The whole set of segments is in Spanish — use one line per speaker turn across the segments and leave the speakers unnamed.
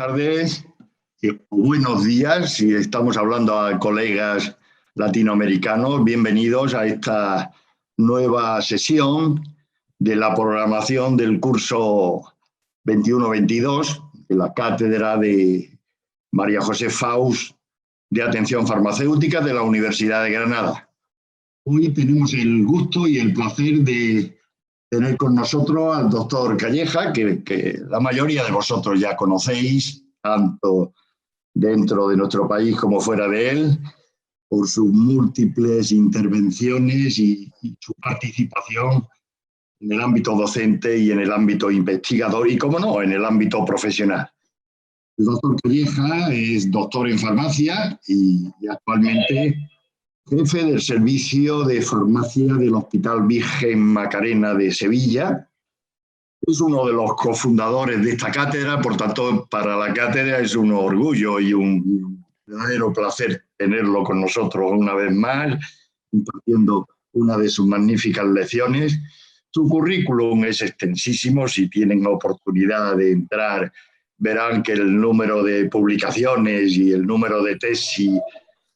tardes, buenos días, si estamos hablando a colegas latinoamericanos, bienvenidos a esta nueva sesión de la programación del curso 21-22 de la cátedra de María José Faus de Atención Farmacéutica de la Universidad de Granada. Hoy tenemos el gusto y el placer de tener con nosotros al doctor Calleja, que la mayoría de vosotros ya conocéis, tanto dentro de nuestro país como fuera de él, por sus múltiples intervenciones y su participación en el ámbito docente y en el ámbito investigador y, como no, en el ámbito profesional. El doctor Calleja es doctor en farmacia y actualmente jefe del servicio de farmacia del Hospital Virgen Macarena de Sevilla. Es uno de los cofundadores de esta cátedra, por tanto, para la cátedra es un orgullo y un verdadero placer tenerlo con nosotros una vez más, impartiendo una de sus magníficas lecciones. Su currículum es extensísimo, si tienen oportunidad de entrar, verán que el número de publicaciones y el número de tesis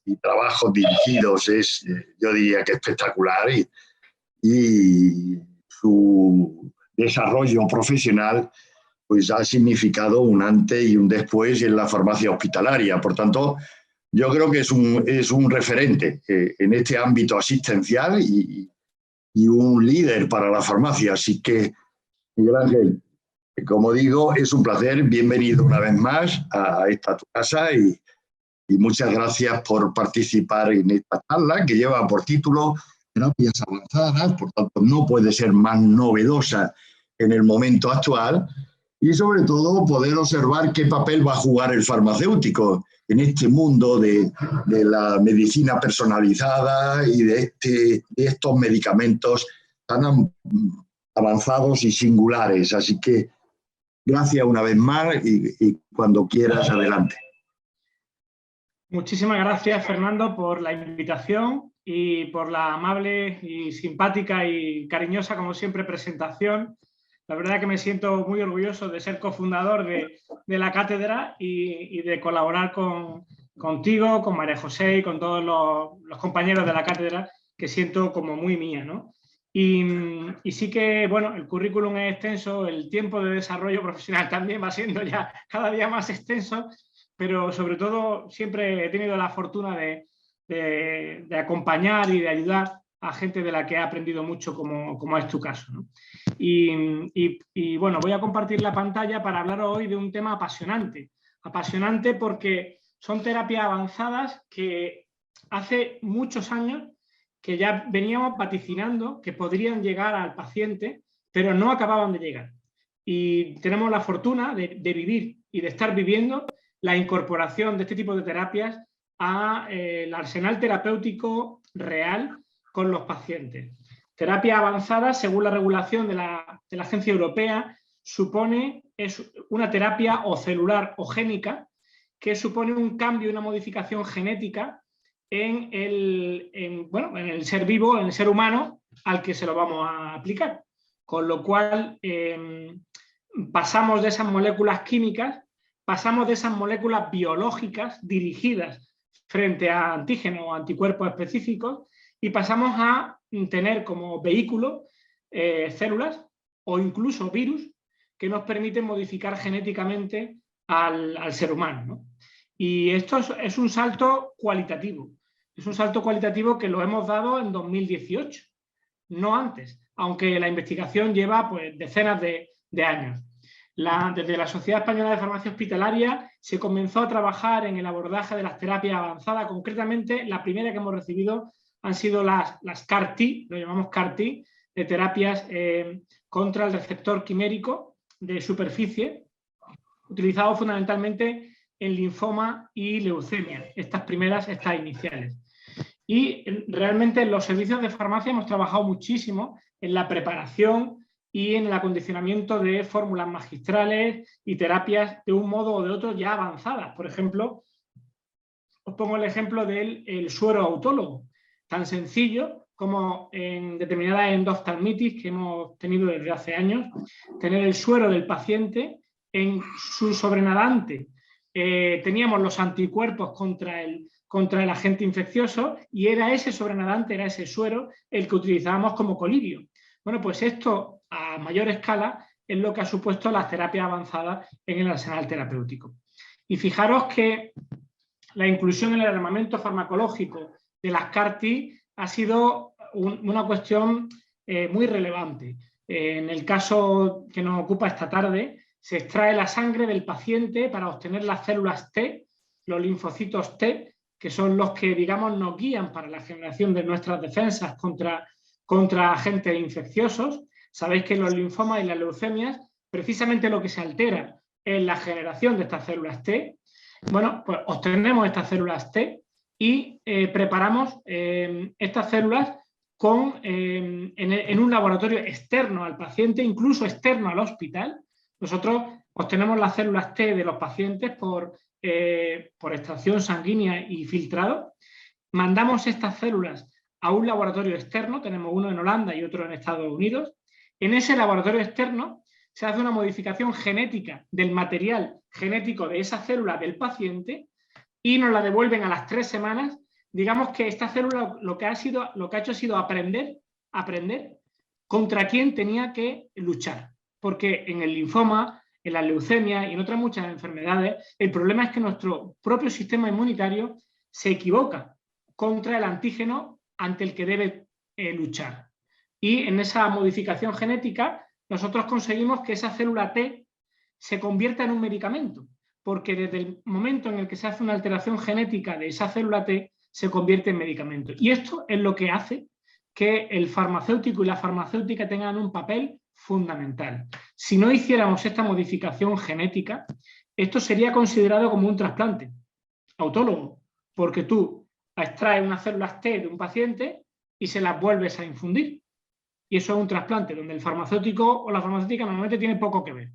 y trabajos dirigidos es, yo diría que espectacular, y su desarrollo profesional pues ha significado un antes y un después en la farmacia hospitalaria. Por tanto, yo creo que es un referente en este ámbito asistencial y un líder para la farmacia. Así que, Miguel Ángel, como digo, es un placer. Bienvenido una vez más a esta tu casa y muchas gracias por participar en esta charla que lleva por título Terapias avanzadas, por tanto no puede ser más novedosa en el momento actual, y sobre todo poder observar qué papel va a jugar el farmacéutico en este mundo de la medicina personalizada y de estos medicamentos tan avanzados y singulares. Así que gracias una vez más y cuando quieras, adelante.
Muchísimas gracias, Fernando, por la invitación y por la amable y simpática y cariñosa, como siempre, presentación. La verdad que me siento muy orgulloso de ser cofundador de la cátedra y de colaborar contigo, con María José y con todos los compañeros de la cátedra, que siento como muy mía, ¿no? Y sí que, bueno, el currículum es extenso, el tiempo de desarrollo profesional también va siendo ya cada día más extenso, pero sobre todo siempre he tenido la fortuna de acompañar y de ayudar a gente de la que he aprendido mucho, como es tu caso, ¿no? Y bueno, voy a compartir la pantalla para hablar hoy de un tema apasionante. Apasionante porque son terapias avanzadas que hace muchos años que ya veníamos vaticinando que podrían llegar al paciente, pero no acababan de llegar. Y tenemos la fortuna de vivir y de estar viviendo la incorporación de este tipo de terapias al arsenal terapéutico real con los pacientes. Terapia avanzada, según la regulación de la Agencia Europea, es una terapia o celular o génica que supone un cambio y una modificación genética en el ser vivo, en el ser humano al que se lo vamos a aplicar. Con lo cual, pasamos de esas moléculas químicas, pasamos de esas moléculas biológicas dirigidas frente a antígenos o anticuerpos específicos y pasamos a tener como vehículo células o incluso virus que nos permiten modificar genéticamente al ser humano, ¿no? Y esto es un salto cualitativo. Es un salto cualitativo que lo hemos dado en 2018, no antes, aunque la investigación lleva pues, decenas de años. Desde la Sociedad Española de Farmacia Hospitalaria se comenzó a trabajar en el abordaje de las terapias avanzadas. Concretamente, la primera que hemos recibido han sido las CAR-T, lo llamamos CAR-T, de terapias contra el receptor quimérico de superficie, utilizado fundamentalmente en linfoma y leucemia, estas iniciales. Y realmente en los servicios de farmacia hemos trabajado muchísimo en la preparación y en el acondicionamiento de fórmulas magistrales y terapias de un modo o de otro ya avanzadas. Por ejemplo, os pongo el ejemplo del suero autólogo, tan sencillo como en determinadas endoftalmitis que hemos tenido desde hace años, tener el suero del paciente en su sobrenadante teníamos los anticuerpos contra el agente infeccioso y era ese sobrenadante, era ese suero el que utilizábamos como colirio. Bueno, pues esto a mayor escala es lo que ha supuesto las terapias avanzadas en el arsenal terapéutico. Y fijaros que la inclusión en el armamento farmacológico de las CAR-T ha sido una cuestión muy relevante. En el caso que nos ocupa esta tarde, se extrae la sangre del paciente para obtener las células T, los linfocitos T, que son los que, digamos, nos guían para la generación de nuestras defensas contra agentes infecciosos. Sabéis que los linfomas y las leucemias, precisamente lo que se altera es la generación de estas células T. Bueno, pues obtenemos estas células T y preparamos estas células en un laboratorio externo al paciente, incluso externo al hospital. Nosotros obtenemos las células T de los pacientes por extracción sanguínea y filtrado. Mandamos estas células a un laboratorio externo, tenemos uno en Holanda y otro en Estados Unidos. En ese laboratorio externo se hace una modificación genética del material genético de esa célula del paciente y nos la devuelven a las 3 semanas. Digamos que esta célula lo que ha hecho ha sido aprender contra quién tenía que luchar. Porque en el linfoma, en la leucemia y en otras muchas enfermedades, el problema es que nuestro propio sistema inmunitario se equivoca contra el antígeno ante el que debe luchar. Y en esa modificación genética nosotros conseguimos que esa célula T se convierta en un medicamento, porque desde el momento en el que se hace una alteración genética de esa célula T, se convierte en medicamento. Y esto es lo que hace que el farmacéutico y la farmacéutica tengan un papel fundamental. Si no hiciéramos esta modificación genética, esto sería considerado como un trasplante autólogo, porque tú extraes unas células T de un paciente y se las vuelves a infundir. Y eso es un trasplante donde el farmacéutico o la farmacéutica normalmente tiene poco que ver.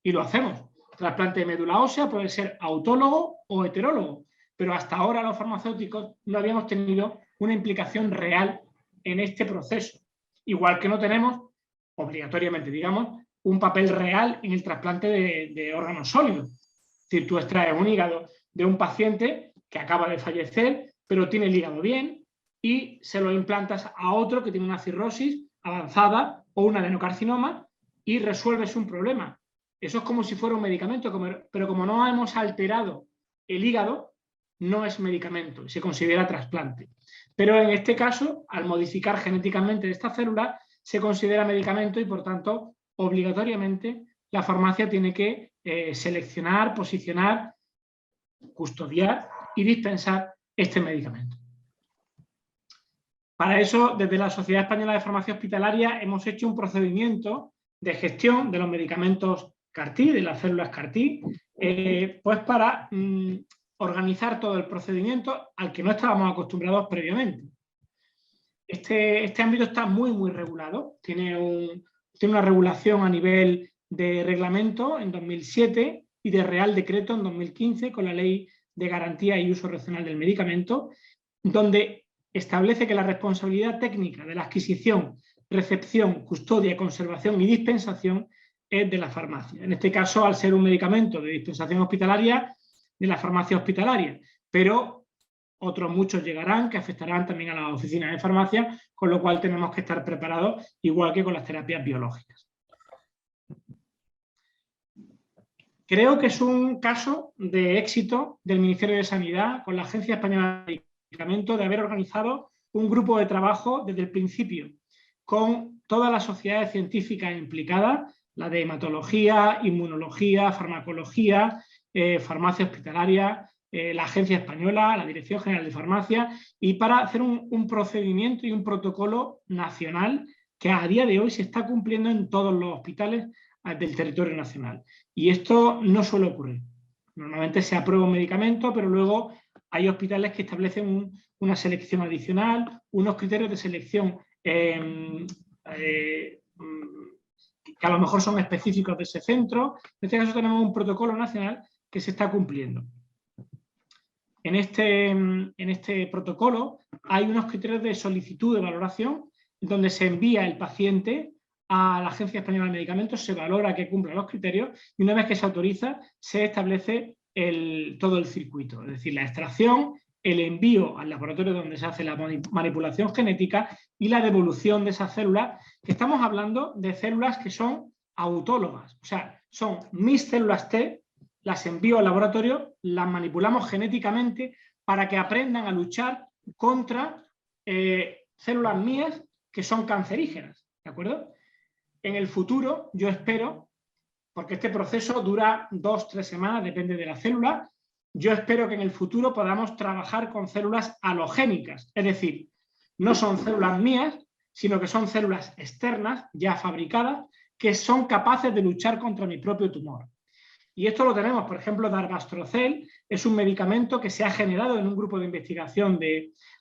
Y lo hacemos. Trasplante de médula ósea puede ser autólogo o heterólogo, pero hasta ahora los farmacéuticos no habíamos tenido una implicación real en este proceso. Igual que no tenemos, obligatoriamente, digamos, un papel real en el trasplante de órganos sólidos. Es decir, tú extraes un hígado de un paciente que acaba de fallecer, pero tiene el hígado bien, y se lo implantas a otro que tiene una cirrosis avanzada o un adenocarcinoma y resuelves un problema. Eso es como si fuera un medicamento, pero como no hemos alterado el hígado, no es medicamento, se considera trasplante. Pero en este caso, al modificar genéticamente esta célula, se considera medicamento y, por tanto, obligatoriamente la farmacia tiene que seleccionar, posicionar, custodiar y dispensar este medicamento. Para eso, desde la Sociedad Española de Farmacia Hospitalaria hemos hecho un procedimiento de gestión de los medicamentos CAR-T, de las células CAR-T, pues para organizar todo el procedimiento al que no estábamos acostumbrados previamente. Este ámbito está muy regulado, tiene una regulación a nivel de reglamento en 2007 y de Real Decreto en 2015 con la Ley de Garantía y Uso Racional del Medicamento, donde establece que la responsabilidad técnica de la adquisición, recepción, custodia, conservación y dispensación es de la farmacia. En este caso, al ser un medicamento de dispensación hospitalaria, de la farmacia hospitalaria, pero otros muchos llegarán que afectarán también a las oficinas de farmacia, con lo cual tenemos que estar preparados, igual que con las terapias biológicas. Creo que es un caso de éxito del Ministerio de Sanidad con la Agencia Española de Medicamentos de haber organizado un grupo de trabajo desde el principio con todas las sociedades científicas implicadas, la de hematología, inmunología, farmacología, farmacia hospitalaria, la Agencia Española, la Dirección General de Farmacia, y para hacer un procedimiento y un protocolo nacional que a día de hoy se está cumpliendo en todos los hospitales del territorio nacional. Y esto no suele ocurrir. Normalmente se aprueba un medicamento, pero luego hay hospitales que establecen una selección adicional, unos criterios de selección que a lo mejor son específicos de ese centro. En este caso tenemos un protocolo nacional que se está cumpliendo. En este protocolo hay unos criterios de solicitud de valoración donde se envía el paciente a la Agencia Española de Medicamentos, se valora que cumpla los criterios y una vez que se autoriza se establece todo el circuito, es decir, la extracción, el envío al laboratorio donde se hace la manipulación genética y la devolución de esas células, que estamos hablando de células que son autólogas, o sea, son mis células T, las envío al laboratorio, las manipulamos genéticamente para que aprendan a luchar contra células mías que son cancerígenas, ¿de acuerdo? En el futuro, yo espero, porque este proceso dura 2-3 semanas, depende de la célula, yo espero que en el futuro podamos trabajar con células halogénicas, es decir, no son células mías, sino que son células externas, ya fabricadas, que son capaces de luchar contra mi propio tumor. Y esto lo tenemos, por ejemplo, Darbastrocel es un medicamento que se ha generado en un grupo de investigación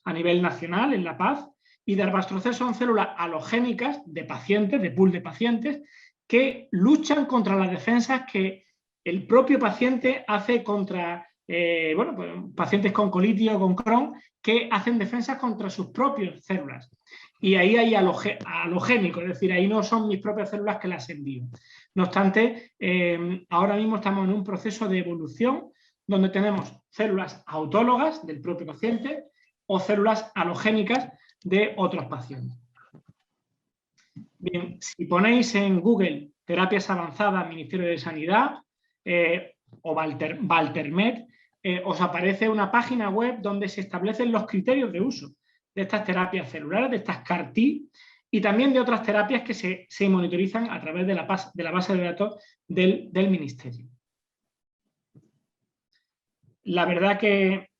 a nivel nacional, en La Paz, y Darbastrocel son células halogénicas de pacientes, de pool de pacientes, que luchan contra las defensas que el propio paciente hace contra pues, pacientes con colitis o con Crohn, que hacen defensas contra sus propias células. Y ahí hay halogénico, es decir, ahí no son mis propias células que las envío. No obstante, ahora mismo estamos en un proceso de evolución donde tenemos células autólogas del propio paciente o células halogénicas de otros pacientes. Bien, si ponéis en Google terapias avanzadas, Ministerio de Sanidad o Valtermed, os aparece una página web donde se establecen los criterios de uso de estas terapias celulares, de estas CAR-T, y también de otras terapias que se monitorizan a través de la base de datos del Ministerio. La verdad que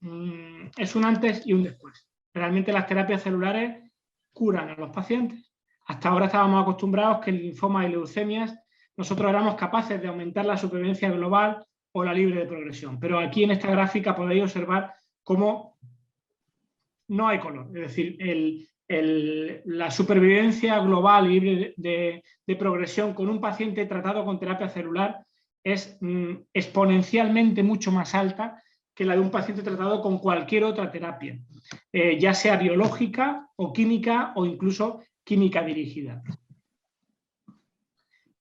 es un antes y un después. Realmente las terapias celulares curan a los pacientes. Hasta ahora estábamos acostumbrados que el linfoma y leucemias nosotros éramos capaces de aumentar la supervivencia global o la libre de progresión. Pero aquí en esta gráfica podéis observar cómo no hay color. Es decir, la supervivencia global y libre de progresión con un paciente tratado con terapia celular es exponencialmente mucho más alta que la de un paciente tratado con cualquier otra terapia, ya sea biológica o química o incluso química dirigida.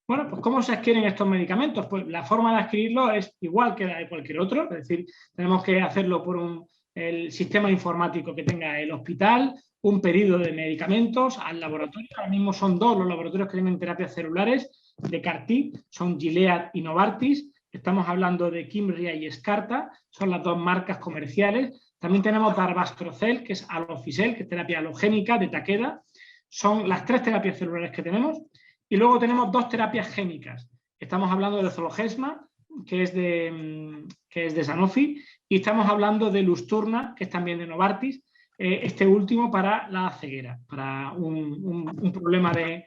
Bueno, pues ¿cómo se adquieren estos medicamentos? Pues la forma de adquirirlos es igual que la de cualquier otro, es decir, tenemos que hacerlo por el sistema informático que tenga el hospital, un pedido de medicamentos al laboratorio. Ahora mismo son 2 los laboratorios que tienen terapias celulares de CAR-T, son Gilead y Novartis. Estamos hablando de Kymria y Yescarta, son las 2 marcas comerciales. También tenemos Darbastrocel, que es Alofisel, que es terapia halogénica de Takeda. Son las 3 terapias celulares que tenemos. Y luego tenemos 2 terapias génicas. Estamos hablando de Zolgensma, que es de Sanofi, y estamos hablando de Lusturna, que es también de Novartis, este último para la ceguera, para un problema de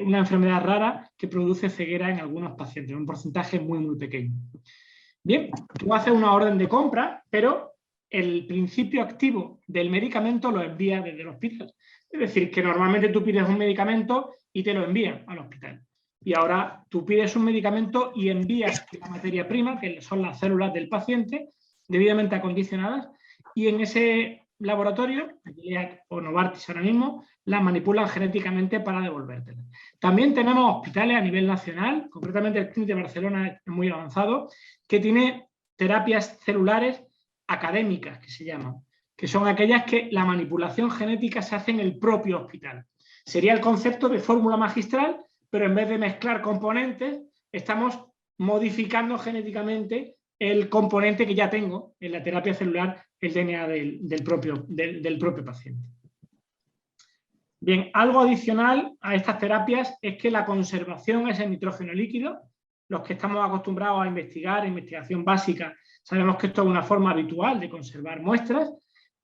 una enfermedad rara que produce ceguera en algunos pacientes, un porcentaje muy, muy pequeño. Bien, tú haces una orden de compra, pero el principio activo del medicamento lo envía desde el hospital. Es decir, que normalmente tú pides un medicamento y te lo envían al hospital. Y ahora tú pides un medicamento y envías la materia prima, que son las células del paciente, debidamente acondicionadas, y en ese laboratorio, o Novartis ahora mismo, las manipulan genéticamente para devolvértelas. También tenemos hospitales a nivel nacional, concretamente el Clínic de Barcelona es muy avanzado, que tiene terapias celulares académicas, que se llaman, que son aquellas que la manipulación genética se hace en el propio hospital. Sería el concepto de fórmula magistral, pero en vez de mezclar componentes, estamos modificando genéticamente el componente que ya tengo en la terapia celular, el DNA del propio paciente. Bien, algo adicional a estas terapias es que la conservación es en nitrógeno líquido. Los que estamos acostumbrados a investigar, investigación básica, sabemos que esto es una forma habitual de conservar muestras,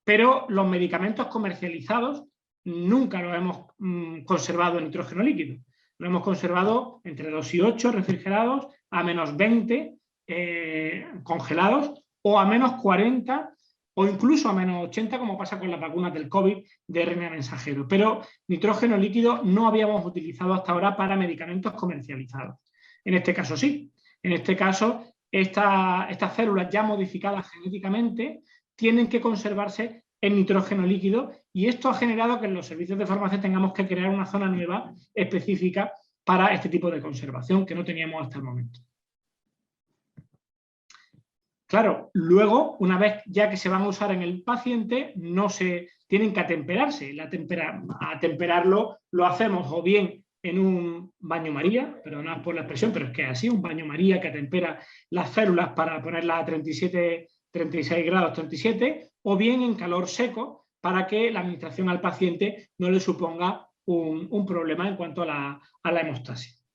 pero los medicamentos comercializados nunca los hemos conservado en nitrógeno líquido. Lo hemos conservado entre 2 y 8 refrigerados, a menos 20 congelados, o a menos 40 o incluso a menos 80, como pasa con las vacunas del COVID de RNA mensajero. Pero nitrógeno líquido no habíamos utilizado hasta ahora para medicamentos comercializados. En este caso sí. En este caso, estas células ya modificadas genéticamente tienen que conservarse en nitrógeno líquido, y esto ha generado que en los servicios de farmacia tengamos que crear una zona nueva específica para este tipo de conservación que no teníamos hasta el momento. Claro, luego, una vez ya que se van a usar en el paciente, no se tienen que atemperarse. Atemperarlo lo hacemos o bien en un baño María, perdonad por la expresión, pero es que es así, un baño María que atempera las células para ponerlas a 37, 36 grados 37, o bien en calor seco para que la administración al paciente no le suponga un problema en cuanto a la hemostasis.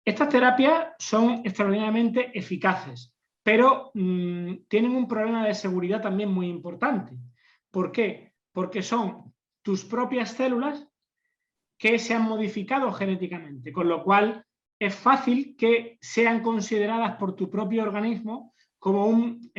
Estas terapias son extraordinariamente eficaces, pero tienen un problema de seguridad también muy importante. ¿Por qué? Porque son tus propias células que se han modificado genéticamente, con lo cual es fácil que sean consideradas por tu propio organismo como un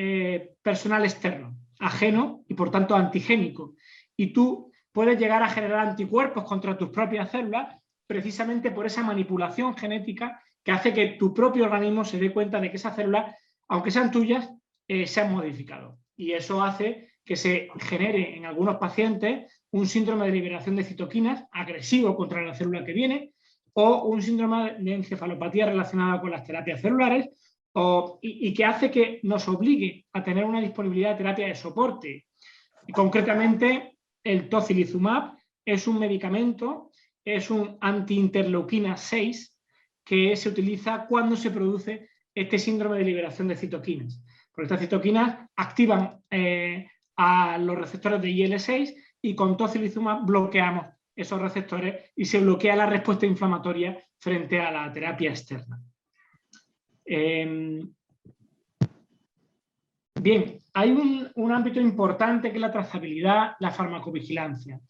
personal externo, ajeno y por tanto antigénico. Y tú puedes llegar a generar anticuerpos contra tus propias células precisamente por esa manipulación genética que hace que tu propio organismo se dé cuenta de que esas células, aunque sean tuyas, se han modificado. Y eso hace que se genere en algunos pacientes un síndrome de liberación de citoquinas agresivo contra la célula que viene, o un síndrome de encefalopatía relacionada con las terapias celulares, y que hace que nos obligue a tener una disponibilidad de terapia de soporte. Y concretamente, el tocilizumab es un medicamento, es un antiinterleuquina 6 que se utiliza cuando se produce este síndrome de liberación de citoquinas. Porque estas citoquinas activan a los receptores de IL-6 y con tocilizumab bloqueamos esos receptores y se bloquea la respuesta inflamatoria frente a la terapia externa. Bien, hay un ámbito importante que es la trazabilidad, la farmacovigilancia.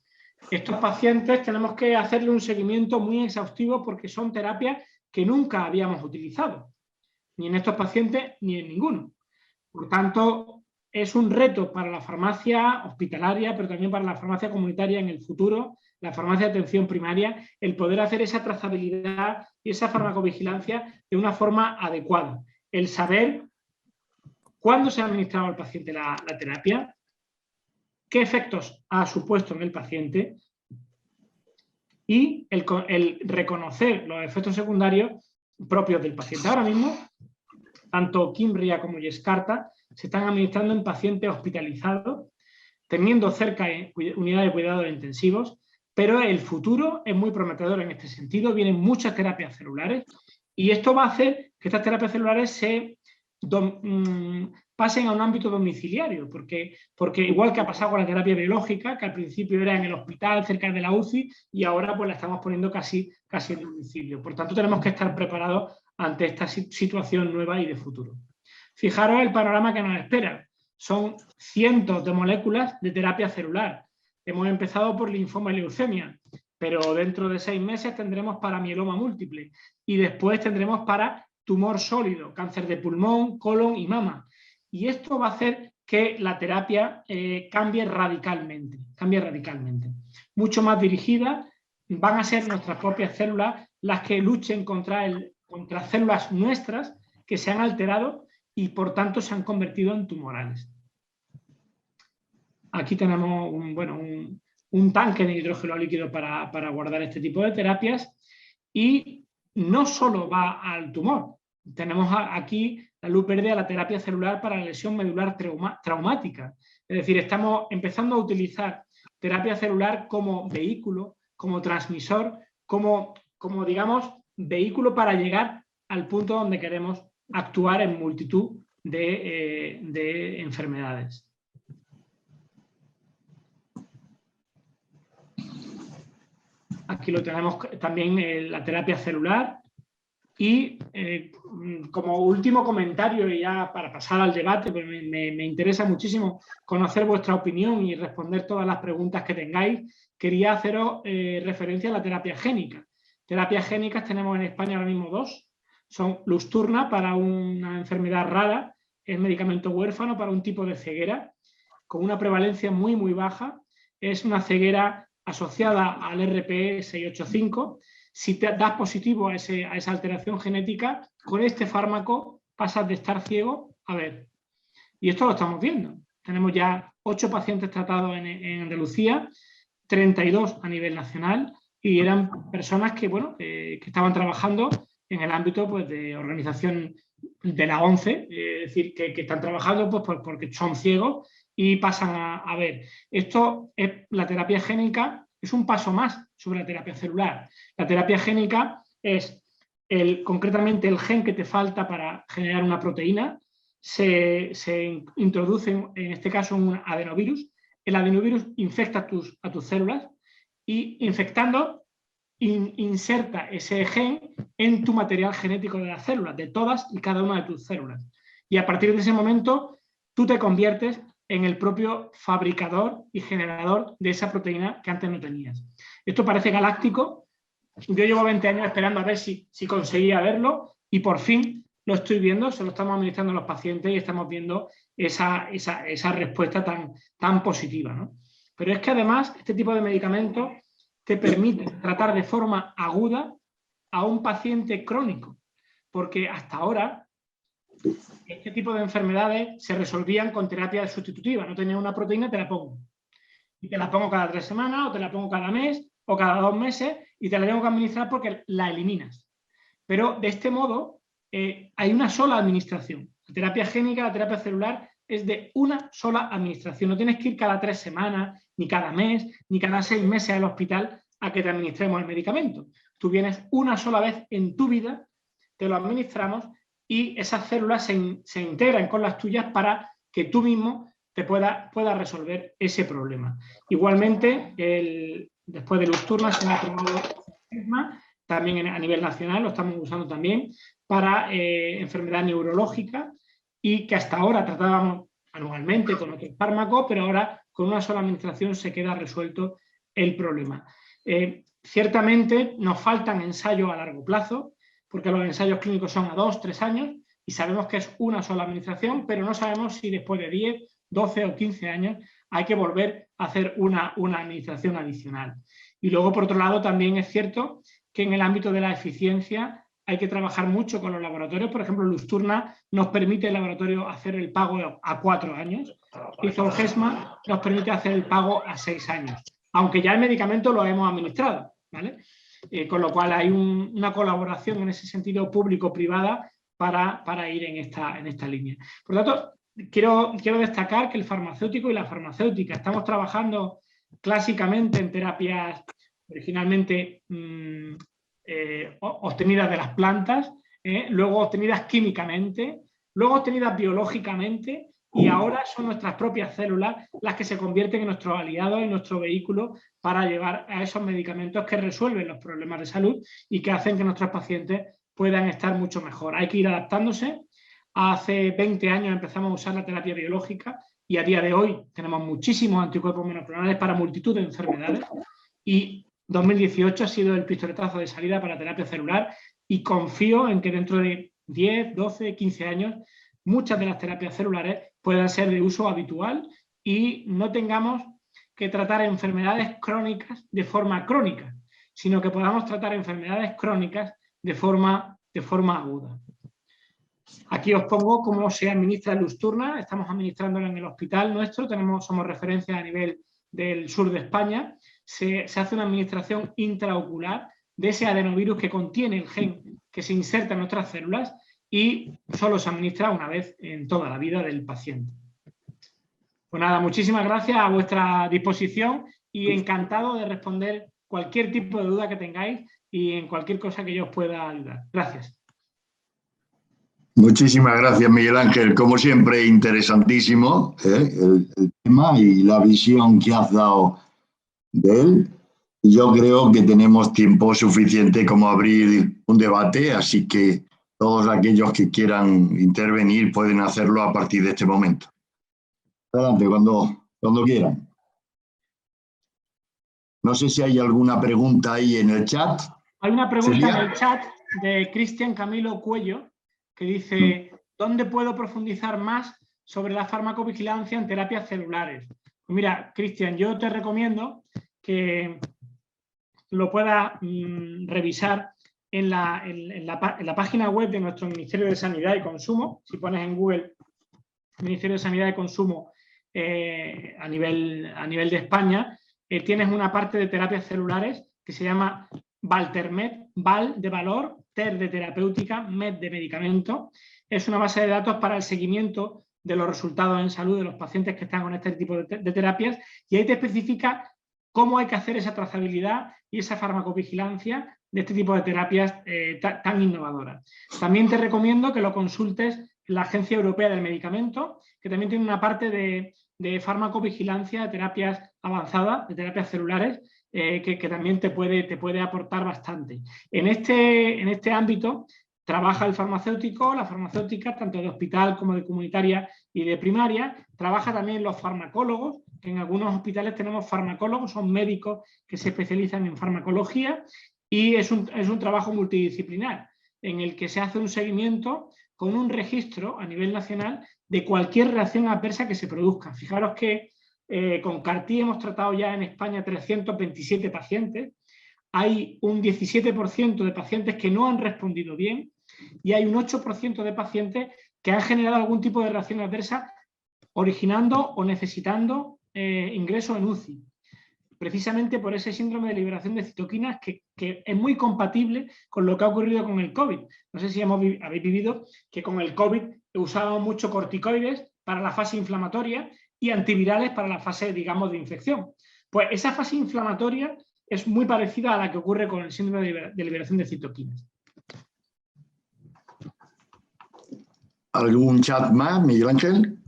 Estos pacientes tenemos que hacerle un seguimiento muy exhaustivo porque son terapias que nunca habíamos utilizado, ni en estos pacientes ni en ninguno. Por tanto, es un reto para la farmacia hospitalaria, pero también para la farmacia comunitaria en el futuro, la farmacia de atención primaria, el poder hacer esa trazabilidad y esa farmacovigilancia de una forma adecuada. El saber cuándo se ha administrado al paciente la terapia, qué efectos ha supuesto en el paciente y el reconocer los efectos secundarios propios del paciente. Ahora mismo, tanto Kymriah como Yescarta se están administrando en pacientes hospitalizados, teniendo cerca unidades de cuidados intensivos, pero el futuro es muy prometedor en este sentido. Vienen muchas terapias celulares y esto va a hacer que estas terapias celulares se pasen a un ámbito domiciliario, porque igual que ha pasado con la terapia biológica, que al principio era en el hospital, cerca de la UCI, y ahora pues la estamos poniendo casi en domicilio. Por tanto, tenemos que estar preparados ante esta situación nueva y de futuro. Fijaros el panorama que nos espera. Son cientos de moléculas de terapia celular. Hemos empezado por linfoma y leucemia, pero dentro de 6 meses tendremos para mieloma múltiple y después tendremos para tumor sólido, cáncer de pulmón, colon y mama. Y esto va a hacer que la terapia cambie radicalmente. Mucho más dirigida, van a ser nuestras propias células las que luchen contra células nuestras que se han alterado y por tanto se han convertido en tumorales. Aquí tenemos un tanque de hidrógeno líquido para guardar este tipo de terapias y no solo va al tumor. Tenemos aquí la luz verde a la terapia celular para la lesión medular traumática. Es decir, estamos empezando a utilizar terapia celular como vehículo, como transmisor, como digamos, vehículo para llegar al punto donde queremos actuar en multitud de enfermedades. Aquí lo tenemos también la terapia celular. Y como último comentario, y ya para pasar al debate, pues me interesa muchísimo conocer vuestra opinión y responder todas las preguntas que tengáis, quería haceros referencia a la terapia génica. Terapias génicas tenemos en España ahora mismo 2. Son Luxturna para una enfermedad rara, es medicamento huérfano para un tipo de ceguera, con una prevalencia muy, muy baja. Es una ceguera asociada al RPE 685. Si te das positivo a esa alteración genética, con este fármaco pasas de estar ciego a ver. Y esto lo estamos viendo. Tenemos ya 8 pacientes tratados en Andalucía, 32 a nivel nacional, y eran personas que estaban trabajando en el ámbito pues, de organización de la ONCE, es decir, que están trabajando pues, porque son ciegos y pasan a ver. Esto es la terapia génica, es un paso más sobre la terapia celular. La terapia génica es concretamente el gen que te falta para generar una proteína, se introduce en este caso un adenovirus. El adenovirus infecta a tus células y infectando inserta ese gen en tu material genético de las células, de todas y cada una de tus células. Y a partir de ese momento tú te conviertes en el propio fabricador y generador de esa proteína que antes no tenías. Esto parece galáctico. Yo llevo 20 años esperando a ver si conseguía verlo y por fin lo estoy viendo, se lo estamos administrando a los pacientes y estamos viendo esa respuesta tan positiva, ¿no? Pero es que además este tipo de medicamentos te permite tratar de forma aguda a un paciente crónico, porque hasta ahora este tipo de enfermedades se resolvían con terapia sustitutiva. No tenía una proteína, te la pongo. Y te la pongo cada 3 semanas, o te la pongo cada mes, o cada 2 meses, y te la tengo que administrar porque la eliminas. Pero de este modo hay una sola administración. La terapia génica, la terapia celular, es de una sola administración. No tienes que ir cada 3 semanas, ni cada mes, ni cada 6 meses al hospital a que te administremos el medicamento. Tú vienes una sola vez en tu vida, te lo administramos y esas células se integran con las tuyas para que tú mismo te puedas resolver ese problema. Igualmente, después de Luxturna se ha probado también a nivel nacional, lo estamos usando también para enfermedad neurológica y que hasta ahora tratábamos anualmente con otros fármacos, pero ahora con una sola administración se queda resuelto el problema. Ciertamente nos faltan ensayos a largo plazo, porque los ensayos clínicos son a 2, 3 años y sabemos que es una sola administración, pero no sabemos si después de 10, 12 o 15 años hay que volver a hacer una administración adicional. Y luego, por otro lado, también es cierto que en el ámbito de la eficiencia hay que trabajar mucho con los laboratorios. Por ejemplo, Luxturna nos permite el laboratorio hacer el pago a 4 años y Zolgensma nos permite hacer el pago a 6 años, aunque ya el medicamento lo hemos administrado, ¿vale? Con lo cual hay una colaboración en ese sentido público-privada para ir en esta línea. Por lo tanto, quiero destacar que el farmacéutico y la farmacéutica estamos trabajando clásicamente en terapias originalmente obtenidas de las plantas, luego obtenidas químicamente, luego obtenidas biológicamente y ahora son nuestras propias células las que se convierten en nuestros aliados, en nuestro vehículo para llevar a esos medicamentos que resuelven los problemas de salud y que hacen que nuestros pacientes puedan estar mucho mejor. Hay que ir adaptándose. Hace 20 años empezamos a usar la terapia biológica y a día de hoy tenemos muchísimos anticuerpos monoclonales para multitud de enfermedades y 2018 ha sido el pistoletazo de salida para la terapia celular y confío en que dentro de 10, 12, 15 años muchas de las terapias celulares puedan ser de uso habitual y no tengamos que tratar enfermedades crónicas de forma crónica, sino que podamos tratar enfermedades crónicas de forma aguda. Aquí os pongo cómo se administra el Luxturna. Estamos administrándolo en el hospital nuestro, somos referencia a nivel del sur de España. Se hace una administración intraocular de ese adenovirus que contiene el gen que se inserta en nuestras células y solo se administra una vez en toda la vida del paciente. Pues nada, muchísimas gracias, a vuestra disposición y encantado de responder cualquier tipo de duda que tengáis y en cualquier cosa que yo os pueda ayudar. Gracias.
Muchísimas gracias, Miguel Ángel. Como siempre, interesantísimo el tema y la visión que has dado de él. Yo creo que tenemos tiempo suficiente como abrir un debate, así que todos aquellos que quieran intervenir pueden hacerlo a partir de este momento. Adelante, cuando quieran. No sé si hay alguna pregunta ahí en el chat.
Hay una pregunta en el chat de Cristian Camilo Cuello que dice: ¿dónde puedo profundizar más sobre la farmacovigilancia en terapias celulares? Pues mira, Cristian, yo te recomiendo que lo puedas revisar en la página web de nuestro Ministerio de Sanidad y Consumo. Si pones en Google Ministerio de Sanidad y Consumo a nivel de España, tienes una parte de terapias celulares que se llama Valtermed, Val de valor, TER de terapéutica, MED de medicamento. Es una base de datos para el seguimiento de los resultados en salud de los pacientes que están con este tipo de terapias, y ahí te especifica cómo hay que hacer esa trazabilidad y esa farmacovigilancia de este tipo de terapias tan innovadoras. También te recomiendo que lo consultes en la Agencia Europea del Medicamento, que también tiene una parte de farmacovigilancia, de terapias avanzadas, de terapias celulares, que también te puede aportar bastante. En este ámbito trabaja el farmacéutico, la farmacéutica, tanto de hospital como de comunitaria y de primaria. Trabaja también los farmacólogos, que en algunos hospitales tenemos farmacólogos, son médicos que se especializan en farmacología, y es un trabajo multidisciplinar en el que se hace un seguimiento con un registro a nivel nacional de cualquier reacción adversa que se produzca. Fijaros que con CAR-T hemos tratado ya en España 327 pacientes, hay un 17% de pacientes que no han respondido bien y hay un 8% de pacientes que han generado algún tipo de reacción adversa originando o necesitando ingreso en UCI, precisamente por ese síndrome de liberación de citoquinas que es muy compatible con lo que ha ocurrido con el COVID. No sé si habéis vivido que con el COVID usábamos mucho corticoides para la fase inflamatoria y antivirales para la fase, digamos, de infección. Pues esa fase inflamatoria es muy parecida a la que ocurre con el síndrome de liberación de citoquinas.
¿Algún chat más, Miguel Ángel?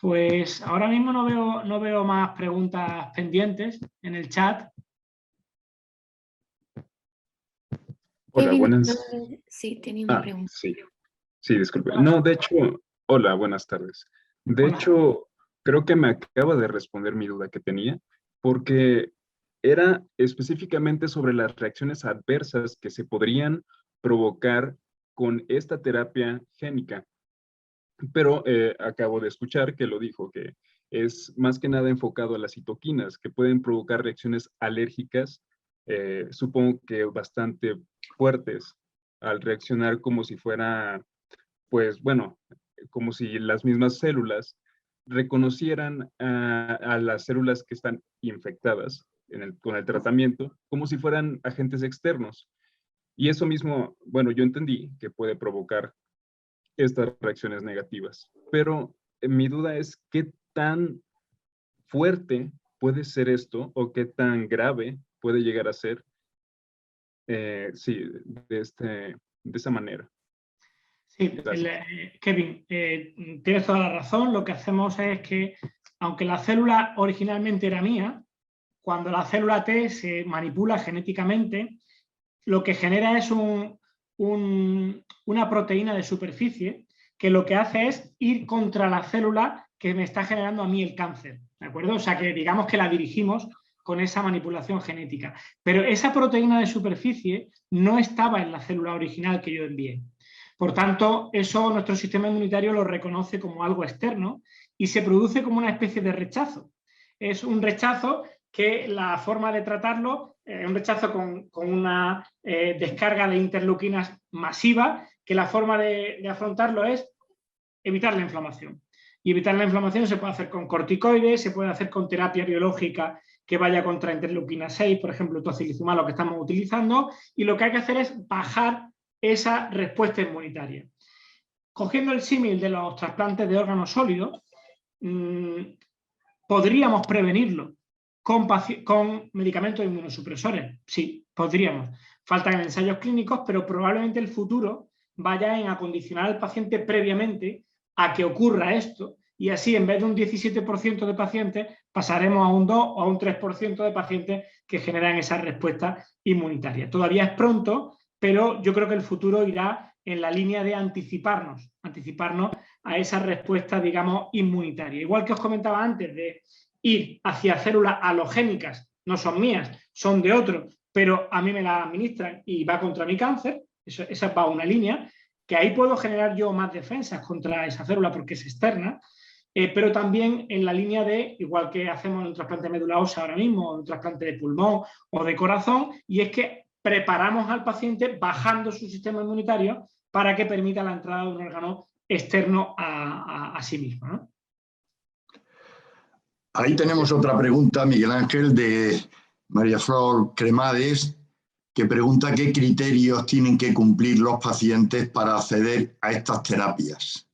Pues ahora mismo no veo más preguntas pendientes en el chat.
Hola, buenas.
Sí, tenía una pregunta.
Sí, disculpe. No, de hecho, hola, buenas tardes. De hecho, creo que me acaba de responder mi duda que tenía, porque era específicamente sobre las reacciones adversas que se podrían provocar con esta terapia génica. Pero acabo de escuchar que lo dijo, que es más que nada enfocado a las citoquinas, que pueden provocar reacciones alérgicas, supongo que bastante fuertes, al reaccionar como si fuera, pues bueno, como si las mismas células reconocieran a las células que están infectadas con el tratamiento como si fueran agentes externos. Y eso mismo, bueno, yo entendí que puede provocar estas reacciones negativas. Pero mi duda es qué tan fuerte puede ser esto o qué tan grave puede llegar a ser, sí, de esa manera.
Sí, Kevin, tienes toda la razón. Lo que hacemos es que, aunque la célula originalmente era mía, cuando la célula T se manipula genéticamente, lo que genera es una proteína de superficie que lo que hace es ir contra la célula que me está generando a mí el cáncer, ¿de acuerdo? O sea, que digamos que la dirigimos con esa manipulación genética. Pero esa proteína de superficie no estaba en la célula original que yo envié. Por tanto, eso nuestro sistema inmunitario lo reconoce como algo externo y se produce como una especie de rechazo. Es un rechazo que la forma de tratarlo es un rechazo con una descarga de interleuquinas masiva, que la forma de afrontarlo es evitar la inflamación. Y evitar la inflamación se puede hacer con corticoides, se puede hacer con terapia biológica que vaya contra interleuquina 6, por ejemplo, tocilizumab, lo que estamos utilizando, y lo que hay que hacer es bajar esa respuesta inmunitaria. Cogiendo el símil de los trasplantes de órganos sólidos, podríamos prevenirlo con medicamentos inmunosupresores. Sí, podríamos. Faltan ensayos clínicos, pero probablemente el futuro vaya en acondicionar al paciente previamente a que ocurra esto, y así en vez de un 17% de pacientes pasaremos a un 2 o a un 3% de pacientes que generan esa respuesta inmunitaria. Todavía es pronto, pero yo creo que el futuro irá en la línea de anticiparnos a esa respuesta, digamos, inmunitaria. Igual que os comentaba antes de ir hacia células halogénicas, no son mías, son de otros, pero a mí me la administran y va contra mi cáncer, esa va una línea, que ahí puedo generar yo más defensas contra esa célula porque es externa, pero también en la línea de, igual que hacemos en un trasplante de médula ósea ahora mismo, o en un trasplante de pulmón o de corazón, y es que preparamos al paciente bajando su sistema inmunitario para que permita la entrada de un órgano externo a sí mismo, ¿no?
Ahí tenemos otra pregunta, Miguel Ángel, de María Flor Cremades, que pregunta qué criterios tienen que cumplir los pacientes para acceder a estas terapias.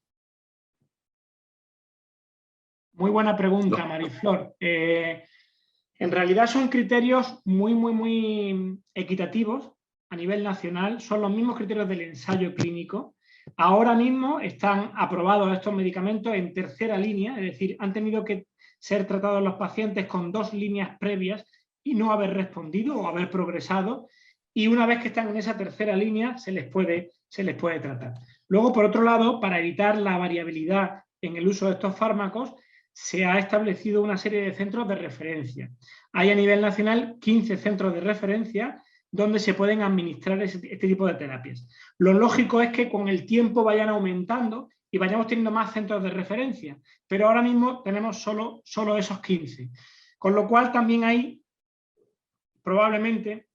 Muy buena pregunta, Mariflor. En realidad son criterios muy equitativos a nivel nacional. Son los mismos criterios del ensayo clínico. Ahora mismo están aprobados estos medicamentos en tercera línea, es decir, han tenido que ser tratados los pacientes con 2 líneas previas y no haber respondido o haber progresado. Y una vez que están en esa tercera línea se les puede tratar. Luego, por otro lado, para evitar la variabilidad en el uso de estos fármacos, se ha establecido una serie de centros de referencia. Hay a nivel nacional 15 centros de referencia donde se pueden administrar este tipo de terapias. Lo lógico es que con el tiempo vayan aumentando y vayamos teniendo más centros de referencia, pero ahora mismo tenemos solo esos 15. Con lo cual también hay probablemente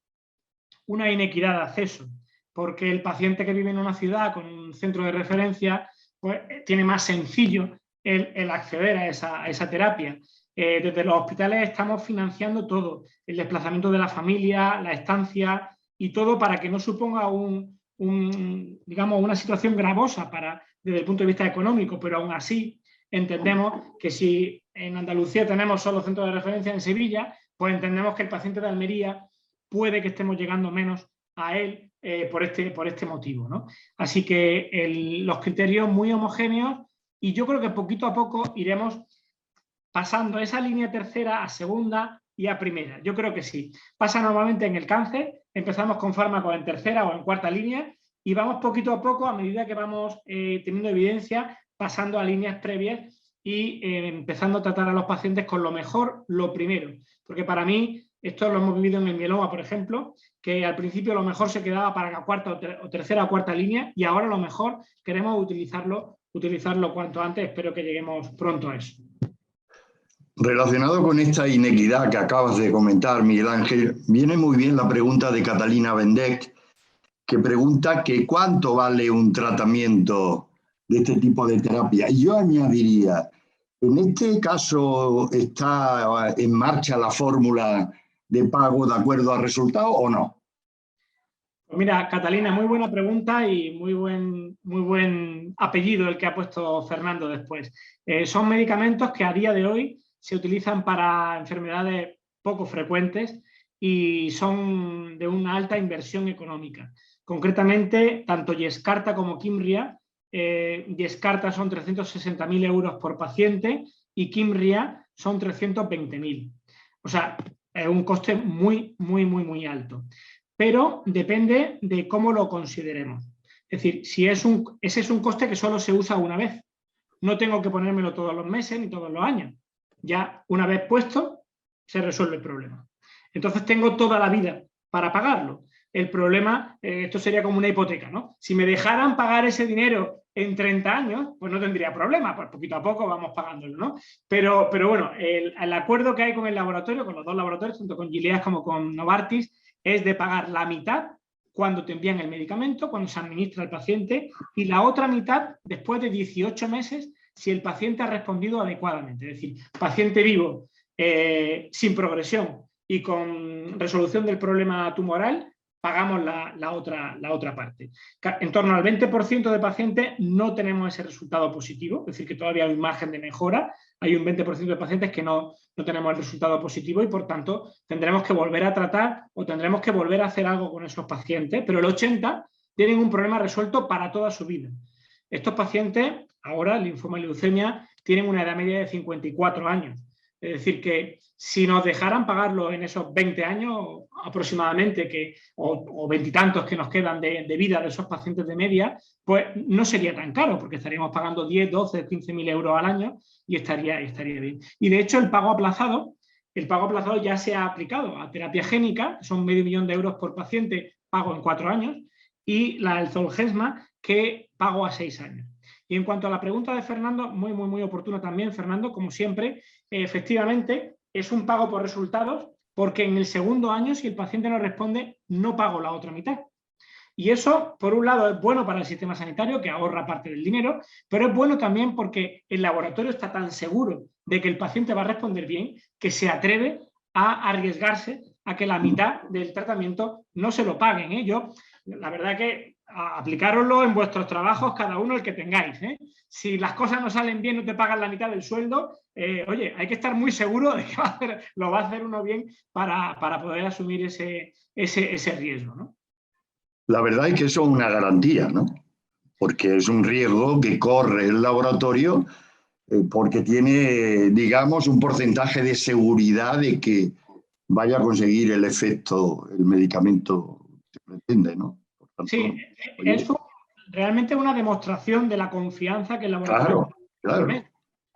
una inequidad de acceso, porque el paciente que vive en una ciudad con un centro de referencia pues, tiene más sencillo el acceder a esa terapia. Desde los hospitales estamos financiando todo, el desplazamiento de la familia, la estancia y todo para que no suponga digamos, una situación gravosa desde el punto de vista económico, pero aún así entendemos que si en Andalucía tenemos solo centros de referencia en Sevilla, pues entendemos que el paciente de Almería puede que estemos llegando menos a él por este motivo, ¿no? Así que los criterios muy homogéneos. Y yo creo que poquito a poco iremos pasando esa línea tercera a segunda y a primera. Yo creo que sí. Pasa normalmente en el cáncer, empezamos con fármacos en tercera o en cuarta línea y vamos poquito a poco, a medida que vamos teniendo evidencia, pasando a líneas previas y empezando a tratar a los pacientes con lo mejor, lo primero. Porque para mí, esto lo hemos vivido en el mieloma, por ejemplo, que al principio lo mejor se quedaba para la cuarta o tercera o cuarta línea y ahora lo mejor queremos utilizarlo cuanto antes. Espero que lleguemos pronto a eso.
Relacionado con esta inequidad que acabas de comentar, Miguel Ángel, viene muy bien la pregunta de Catalina Bendec, que pregunta que cuánto vale un tratamiento de este tipo de terapia. Y yo añadiría, ¿en este caso está en marcha la fórmula de pago de acuerdo al resultado o no?
Pues mira, Catalina, muy buena pregunta y muy buen apellido el que ha puesto Fernando después. Son medicamentos que a día de hoy se utilizan para enfermedades poco frecuentes y son de una alta inversión económica. Concretamente, tanto Yescarta como Kymria, Yescarta son 360.000 euros por paciente y Kymria son 320.000. O sea, es un coste muy alto. Pero depende de cómo lo consideremos. Es decir, si ese es un coste que solo se usa una vez. No tengo que ponérmelo todos los meses ni todos los años. Ya una vez puesto, se resuelve el problema. Entonces tengo toda la vida para pagarlo. El problema, esto sería como una hipoteca, ¿no? Si me dejaran pagar ese dinero en 30 años, pues no tendría problema, pues poquito a poco vamos pagándolo, ¿no? Pero bueno, el acuerdo que hay con el laboratorio, con los dos laboratorios, tanto con Gilead como con Novartis, es de pagar la mitad cuando te envían el medicamento, cuando se administra al paciente, y la otra mitad después de 18 meses si el paciente ha respondido adecuadamente. Es decir, paciente vivo, sin progresión y con resolución del problema tumoral, pagamos la otra parte. En torno al 20% de pacientes no tenemos ese resultado positivo, es decir, que todavía hay un margen de mejora. Hay un 20% de pacientes que no tenemos el resultado positivo y, por tanto, tendremos que volver a tratar o tendremos que volver a hacer algo con esos pacientes, pero el 80% tienen un problema resuelto para toda su vida. Estos pacientes, ahora, linfoma y leucemia, tienen una edad media de 54 años. Es decir, que si nos dejaran pagarlo en esos 20 años aproximadamente, o 20 y tantos que nos quedan de vida de esos pacientes de media, pues no sería tan caro, porque estaríamos pagando 10, 12, 15.000 euros al año y estaría bien. Y de hecho el pago aplazado ya se ha aplicado a terapia génica, son 500.000 euros por paciente, pago en 4 años, y el Zolgensma, que pago a 6 años. Y en cuanto a la pregunta de Fernando, muy oportuna también, Fernando, como siempre, efectivamente es un pago por resultados, porque en el segundo año, si el paciente no responde, no pago la otra mitad. Y eso, por un lado, es bueno para el sistema sanitario, que ahorra parte del dinero, pero es bueno también porque el laboratorio está tan seguro de que el paciente va a responder bien, que se atreve a arriesgarse a que la mitad del tratamiento no se lo paguen, ¿eh? Yo, la verdad que aplicároslo en vuestros trabajos, cada uno el que tengáis, ¿eh? Si las cosas no salen bien, no te pagan la mitad del sueldo, oye, hay que estar muy seguro de que lo va a hacer uno bien para poder asumir ese riesgo, ¿no?
La verdad es que eso es una garantía, ¿no? Porque es un riesgo que corre el laboratorio porque tiene, digamos, un porcentaje de seguridad de que vaya a conseguir el efecto, el medicamento que pretende, ¿no? Por tanto,
sí, eso realmente es una demostración de la confianza que el laboratorio...
Claro, claro.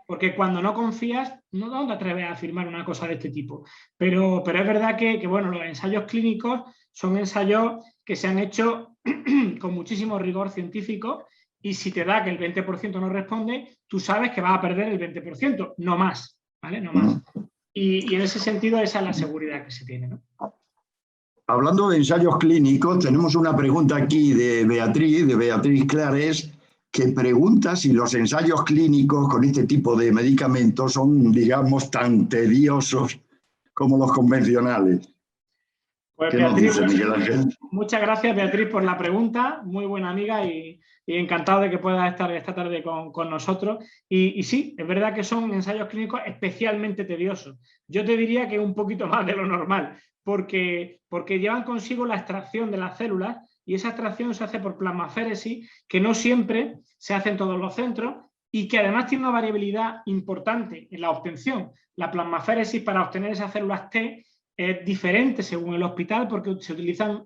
Porque cuando no confías, no te atreves a afirmar una cosa de este tipo. Pero es verdad que bueno, los ensayos clínicos son ensayos que se han hecho con muchísimo rigor científico y si te da que el 20% no responde, tú sabes que vas a perder el 20%, no más, ¿vale? No más. Y en ese sentido esa es la seguridad que se tiene, ¿no?
Hablando de ensayos clínicos, tenemos una pregunta aquí de Beatriz Clares, que pregunta si los ensayos clínicos con este tipo de medicamentos son, digamos, tan tediosos como los convencionales.
Pues
¿Qué
Beatriz,
nos dice Miguel Ángel?
muchas gracias, Beatriz, por la pregunta, muy buena amiga y encantado de que puedas estar esta tarde con nosotros. Y sí, es verdad que son ensayos clínicos especialmente tediosos. Yo te diría que un poquito más de lo normal, porque llevan consigo la extracción de las células y esa extracción se hace por plasmaféresis, que no siempre se hace en todos los centros y que además tiene una variabilidad importante en la obtención. La plasmaféresis para obtener esas células T es diferente según el hospital porque se utilizan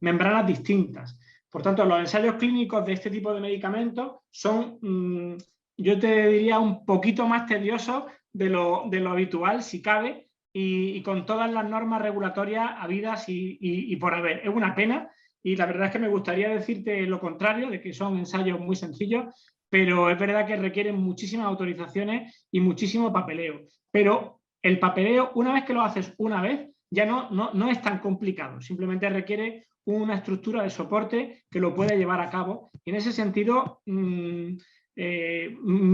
membranas distintas. Por tanto, los ensayos clínicos de este tipo de medicamentos son, yo te diría, un poquito más tediosos de lo habitual, si cabe, y con todas las normas regulatorias habidas y por haber. Es una pena y la verdad es que me gustaría decirte lo contrario, de que son ensayos muy sencillos, pero es verdad que requieren muchísimas autorizaciones y muchísimo papeleo. Pero el papeleo, una vez que lo haces una vez, ya no es tan complicado, simplemente requiere una estructura de soporte que lo puede llevar a cabo. Y en ese sentido, mi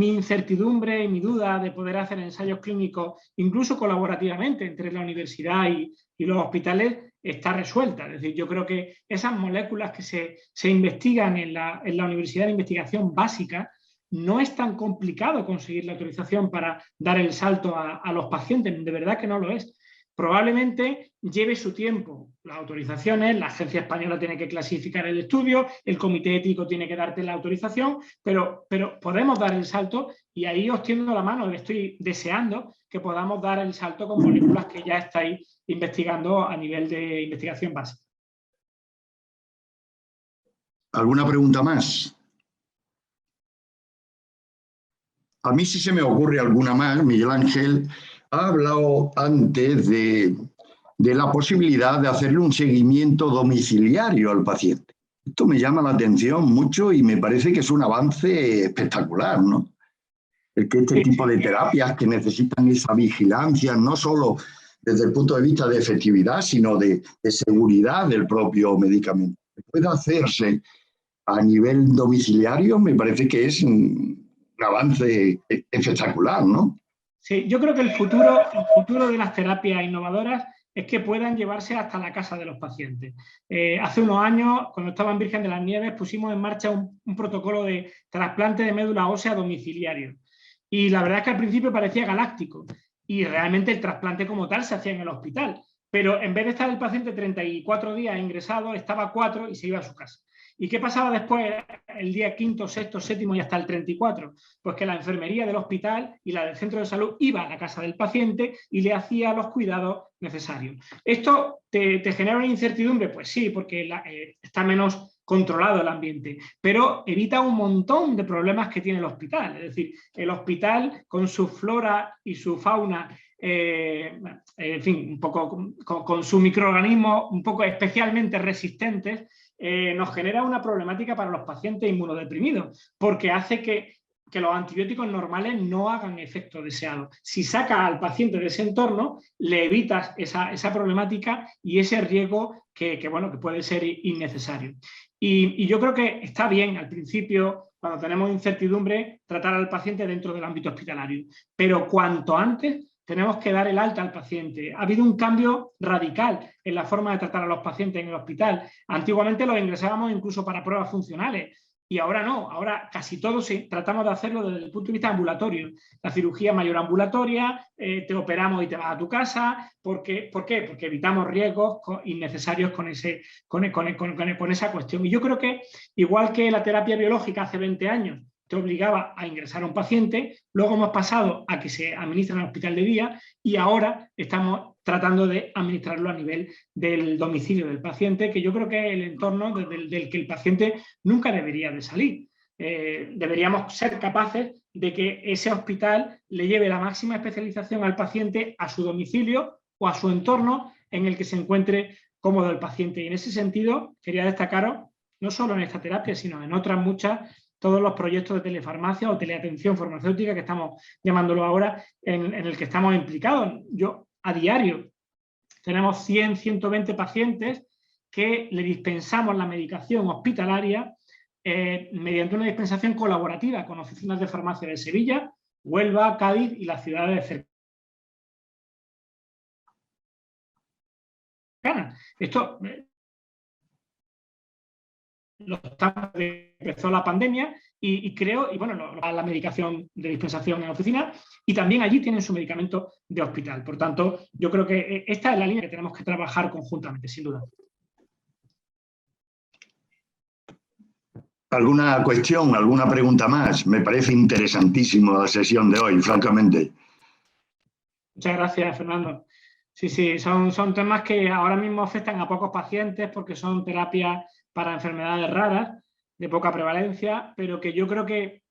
incertidumbre y mi duda de poder hacer ensayos clínicos, incluso colaborativamente entre la universidad y los hospitales, está resuelta. Es decir, yo creo que esas moléculas que se investigan en la Universidad de Investigación Básica, no es tan complicado conseguir la autorización para dar el salto a los pacientes, de verdad que no lo es. Probablemente lleve su tiempo las autorizaciones, la agencia española tiene que clasificar el estudio, el comité ético tiene que darte la autorización, pero podemos dar el salto y ahí os tiendo la mano, estoy deseando que podamos dar el salto con moléculas que ya estáis investigando a nivel de investigación básica.
¿Alguna pregunta más? A mí sí se me ocurre alguna más. Miguel Ángel ha hablado antes de la posibilidad de hacerle un seguimiento domiciliario al paciente. Esto me llama la atención mucho y me parece que es un avance espectacular, ¿no? El que este tipo de terapias que necesitan esa vigilancia, no solo desde el punto de vista de efectividad, sino de seguridad del propio medicamento, que pueda hacerse a nivel domiciliario, me parece que es un avance espectacular, ¿no?
Sí, yo creo que el futuro de las terapias innovadoras es que puedan llevarse hasta la casa de los pacientes. Hace unos años, cuando estaba en Virgen de las Nieves, pusimos en marcha un protocolo de trasplante de médula ósea domiciliario. Y la verdad es que al principio parecía galáctico y realmente el trasplante como tal se hacía en el hospital. Pero en vez de estar el paciente 34 días ingresado, estaba 4 y se iba a su casa. ¿Y qué pasaba después, el día 5º, 6º, 7º y hasta el 34? Pues que la enfermería del hospital y la del centro de salud iba a la casa del paciente y le hacía los cuidados necesarios. ¿Esto te genera una incertidumbre? Pues sí, porque está menos controlado el ambiente, pero evita un montón de problemas que tiene el hospital. Es decir, el hospital con su flora y su fauna, en fin, un poco con sus microorganismos un poco especialmente resistentes, nos genera una problemática para los pacientes inmunodeprimidos, porque hace que los antibióticos normales no hagan efecto deseado. Si sacas al paciente de ese entorno, le evitas esa problemática y ese riesgo que puede ser innecesario. Y yo creo que está bien al principio, cuando tenemos incertidumbre, tratar al paciente dentro del ámbito hospitalario. Pero cuanto antes tenemos que dar el alta al paciente. Ha habido un cambio radical en la forma de tratar a los pacientes en el hospital. Antiguamente los ingresábamos incluso para pruebas funcionales y ahora no, ahora casi todos tratamos de hacerlo desde el punto de vista ambulatorio. La cirugía mayor ambulatoria, te operamos y te vas a tu casa. ¿Por qué? Porque evitamos riesgos innecesarios con esa cuestión. Y yo creo que, igual que la terapia biológica hace 20 años te obligaba a ingresar a un paciente, luego hemos pasado a que se administre en el hospital de día y ahora estamos tratando de administrarlo a nivel del domicilio del paciente, que yo creo que es el entorno del que el paciente nunca debería de salir. Deberíamos ser capaces de que ese hospital le lleve la máxima especialización al paciente a su domicilio o a su entorno en el que se encuentre cómodo el paciente. Y en ese sentido, quería destacaros, no solo en esta terapia, sino en otras muchas, todos los proyectos de telefarmacia o teleatención farmacéutica, que estamos llamándolo ahora, en el que estamos implicados. Yo, a diario, tenemos 100, 120 pacientes que le dispensamos la medicación hospitalaria mediante una dispensación colaborativa con oficinas de farmacia de Sevilla, Huelva, Cádiz y las ciudades cercanas. Esto empezó la pandemia y creo, y bueno, la medicación de dispensación en oficina, y también allí tienen su medicamento de hospital. Por tanto, yo creo que esta es la línea que tenemos que trabajar conjuntamente, sin duda.
¿Alguna cuestión, alguna pregunta más? Me parece interesantísimo la sesión de hoy, francamente.
Muchas gracias, Fernando. Sí, son temas que ahora mismo afectan a pocos pacientes porque son terapias para enfermedades raras, de poca prevalencia, pero que yo creo que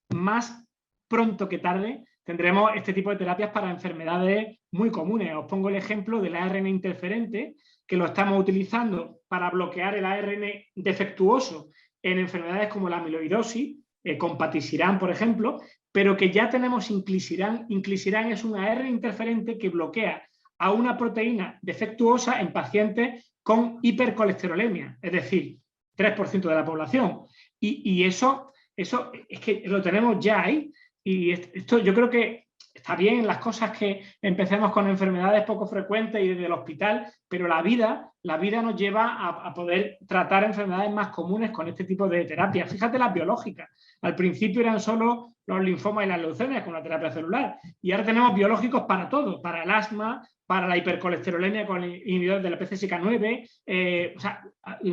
más pronto que tarde tendremos este tipo de terapias para enfermedades muy comunes. Os pongo el ejemplo del ARN interferente, que lo estamos utilizando para bloquear el ARN defectuoso en enfermedades como la amiloidosis, con patisiran, por ejemplo, pero que ya tenemos inclisiran. Inclisiran es un ARN interferente que bloquea a una proteína defectuosa en pacientes con hipercolesterolemia, es decir, 3% de la población. Y eso es que lo tenemos ya ahí. Y esto yo creo que está bien las cosas que empecemos con enfermedades poco frecuentes y desde el hospital, pero la vida nos lleva a poder tratar enfermedades más comunes con este tipo de terapias. Fíjate las biológicas. Al principio eran solo los linfomas y las leucemias con la terapia celular. Y ahora tenemos biológicos para todo, para el asma, para la hipercolesterolemia con el inhibidor de la PCSK9. O sea,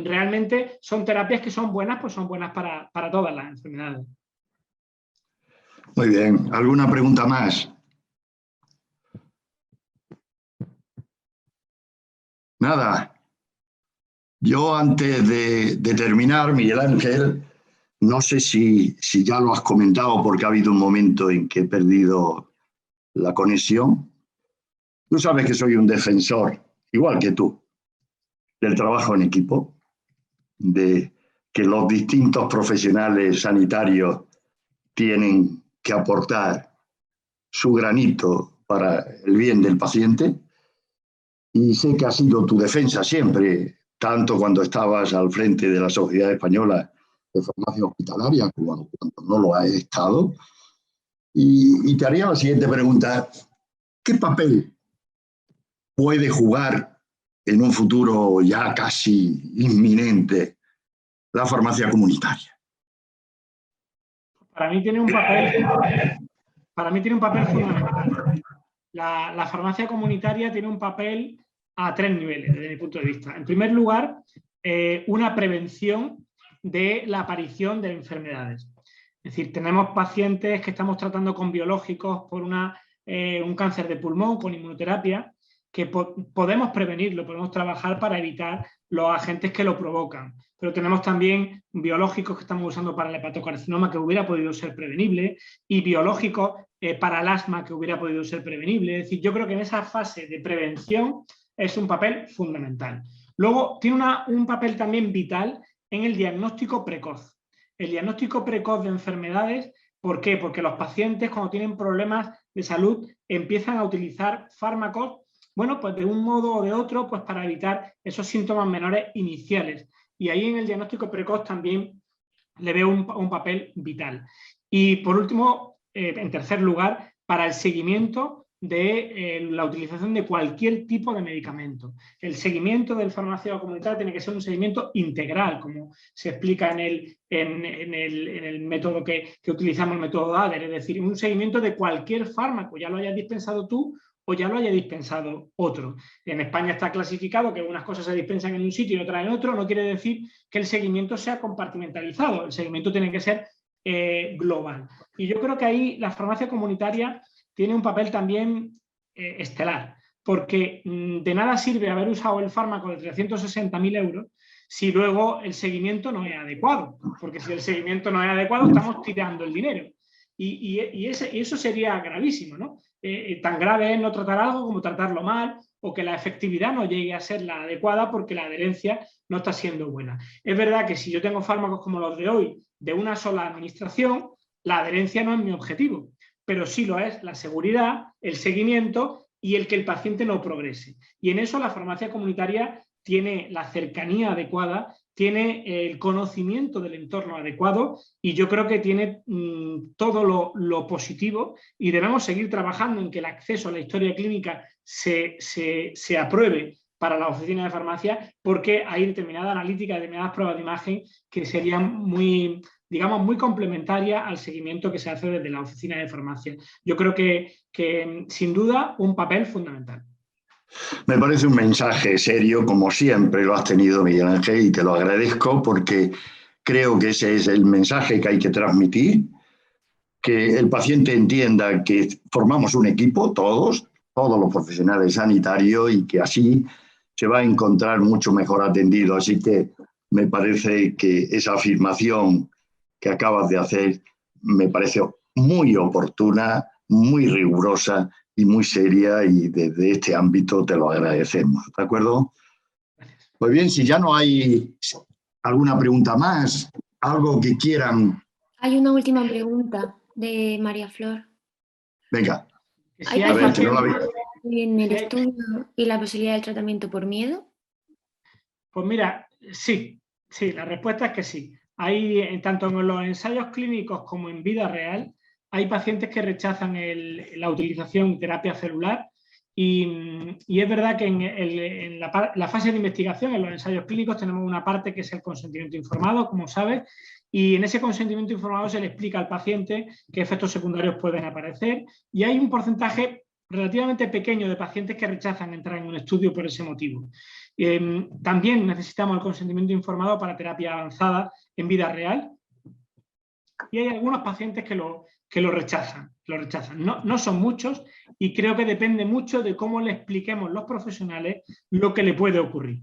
realmente son terapias que son buenas, pues son buenas para todas las enfermedades.
Muy bien. ¿Alguna pregunta más? Nada. Yo antes de terminar, Miguel Ángel, no sé si ya lo has comentado porque ha habido un momento en que he perdido la conexión. Tú sabes que soy un defensor, igual que tú, del trabajo en equipo, de que los distintos profesionales sanitarios tienen que aportar su granito para el bien del paciente. Y sé que ha sido tu defensa siempre, tanto cuando estabas al frente de la Sociedad Española de Farmacia Hospitalaria como cuando no lo has estado. Y te haría la siguiente pregunta. ¿Qué papel puede jugar en un futuro ya casi inminente la farmacia comunitaria?
Para mí tiene un papel fundamental. La farmacia comunitaria tiene un papel a 3 niveles, desde mi punto de vista. En primer lugar, una prevención de la aparición de enfermedades. Es decir, tenemos pacientes que estamos tratando con biológicos por un cáncer de pulmón, con inmunoterapia, que podemos prevenirlo, podemos trabajar para evitar los agentes que lo provocan. Pero tenemos también biológicos que estamos usando para el hepatocarcinoma que hubiera podido ser prevenible y biológicos para el asma que hubiera podido ser prevenible. Es decir, yo creo que en esa fase de prevención es un papel fundamental. Luego, tiene un papel también vital en el diagnóstico precoz. El diagnóstico precoz de enfermedades, ¿por qué? Porque los pacientes cuando tienen problemas de salud empiezan a utilizar fármacos, bueno, pues de un modo o de otro, pues para evitar esos síntomas menores iniciales. Y ahí en el diagnóstico precoz también le veo un papel vital. Y por último, en tercer lugar, para el seguimiento de la utilización de cualquier tipo de medicamento. El seguimiento del farmacéutico comunitario tiene que ser un seguimiento integral, como se explica en el método que utilizamos, el método ADER, es decir, un seguimiento de cualquier fármaco, ya lo hayas dispensado tú o ya lo haya dispensado otro. En España está clasificado que unas cosas se dispensan en un sitio y otras en otro, no quiere decir que el seguimiento sea compartimentalizado, el seguimiento tiene que ser global. Y yo creo que ahí la farmacia comunitaria tiene un papel también estelar, porque de nada sirve haber usado el fármaco de 360.000 euros si luego el seguimiento no es adecuado, porque si el seguimiento no es adecuado estamos tirando el dinero. Y eso sería gravísimo, ¿no? Tan grave es no tratar algo como tratarlo mal, o que la efectividad no llegue a ser la adecuada porque la adherencia no está siendo buena. Es verdad que si yo tengo fármacos como los de hoy, de una sola administración, la adherencia no es mi objetivo, pero sí lo es la seguridad, el seguimiento y el que el paciente no progrese. Y en eso la farmacia comunitaria tiene la cercanía adecuada, tiene el conocimiento del entorno adecuado y yo creo que tiene todo lo positivo y debemos seguir trabajando en que el acceso a la historia clínica se apruebe para la oficina de farmacia, porque hay determinada analítica, determinadas pruebas de imagen que serían muy, digamos, muy complementarias al seguimiento que se hace desde la oficina de farmacia. Yo creo que sin duda, un papel fundamental.
Me parece un mensaje serio, como siempre lo has tenido, Miguel Ángel, y te lo agradezco porque creo que ese es el mensaje que hay que transmitir, que el paciente entienda que formamos un equipo, todos los profesionales sanitarios, y que así se va a encontrar mucho mejor atendido. Así que me parece que esa afirmación que acabas de hacer me parece muy oportuna, muy rigurosa y muy seria, y desde este ámbito te lo agradecemos. ¿De acuerdo? Pues bien, si ya no hay alguna pregunta más, algo que quieran.
Hay una última pregunta de María Flor.
Venga.
Si
a ver, que no la vi.
¿En el estudio y la posibilidad del tratamiento por miedo?
Pues mira, sí, la respuesta es que sí. Hay, tanto en los ensayos clínicos como en vida real, hay pacientes que rechazan la utilización de terapia celular y es verdad que en la fase de investigación, en los ensayos clínicos, tenemos una parte que es el consentimiento informado, como sabes, y en ese consentimiento informado se le explica al paciente qué efectos secundarios pueden aparecer y hay un porcentaje relativamente pequeño de pacientes que rechazan entrar en un estudio por ese motivo. También necesitamos el consentimiento informado para terapia avanzada en vida real y hay algunos pacientes que lo rechazan. No son muchos y creo que depende mucho de cómo le expliquemos los profesionales lo que le puede ocurrir.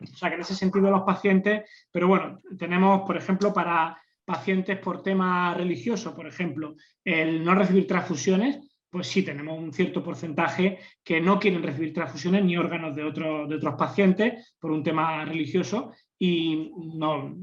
O sea que en ese sentido los pacientes, pero bueno, tenemos por ejemplo para pacientes por tema religioso, por ejemplo, el no recibir transfusiones, pues sí tenemos un cierto porcentaje que no quieren recibir transfusiones ni órganos de otros pacientes por un tema religioso y no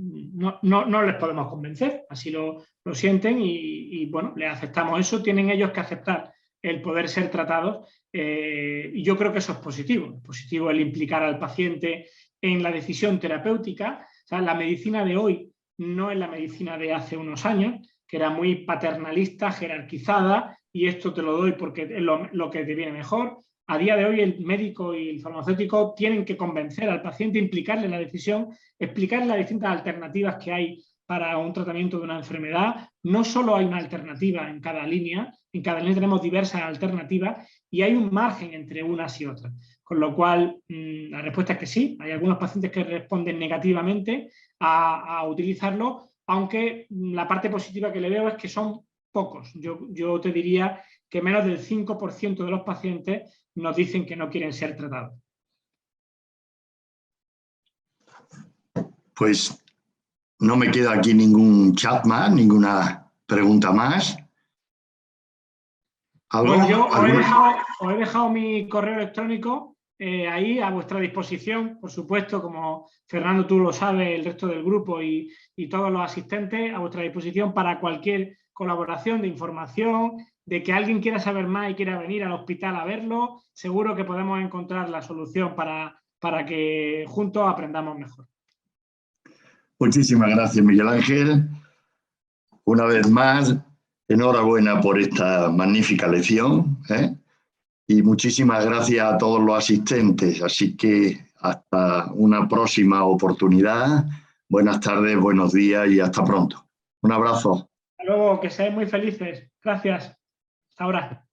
les podemos convencer, así lo sienten y bueno, les aceptamos eso, tienen ellos que aceptar el poder ser tratados y yo creo que eso es positivo el implicar al paciente en la decisión terapéutica. O sea, la medicina de hoy no es la medicina de hace unos años, que era muy paternalista, jerarquizada, y esto te lo doy porque es lo que te viene mejor. A día de hoy el médico y el farmacéutico tienen que convencer al paciente, implicarle en la decisión, explicarle las distintas alternativas que hay para un tratamiento de una enfermedad. No solo hay una alternativa en cada línea tenemos diversas alternativas y hay un margen entre unas y otras. Con lo cual, la respuesta es que sí, hay algunos pacientes que responden negativamente a utilizarlo, aunque la parte positiva que le veo es que son pocos. Yo te diría que menos del 5% de los pacientes nos dicen que no quieren ser tratados.
Pues no me queda aquí ningún chat más, ninguna pregunta más.
Bueno, yo os he dejado mi correo electrónico ahí a vuestra disposición, por supuesto, como Fernando tú lo sabes, el resto del grupo y todos los asistentes a vuestra disposición para cualquier colaboración de información, de que alguien quiera saber más y quiera venir al hospital a verlo, seguro que podemos encontrar la solución para que juntos aprendamos mejor.
Muchísimas gracias, Miguel Ángel. Una vez más, enhorabuena por esta magnífica lección, y muchísimas gracias a todos los asistentes. Así que hasta una próxima oportunidad. Buenas tardes, buenos días y hasta pronto. Un abrazo.
Hasta luego, que seáis muy felices. Gracias. Hasta ahora.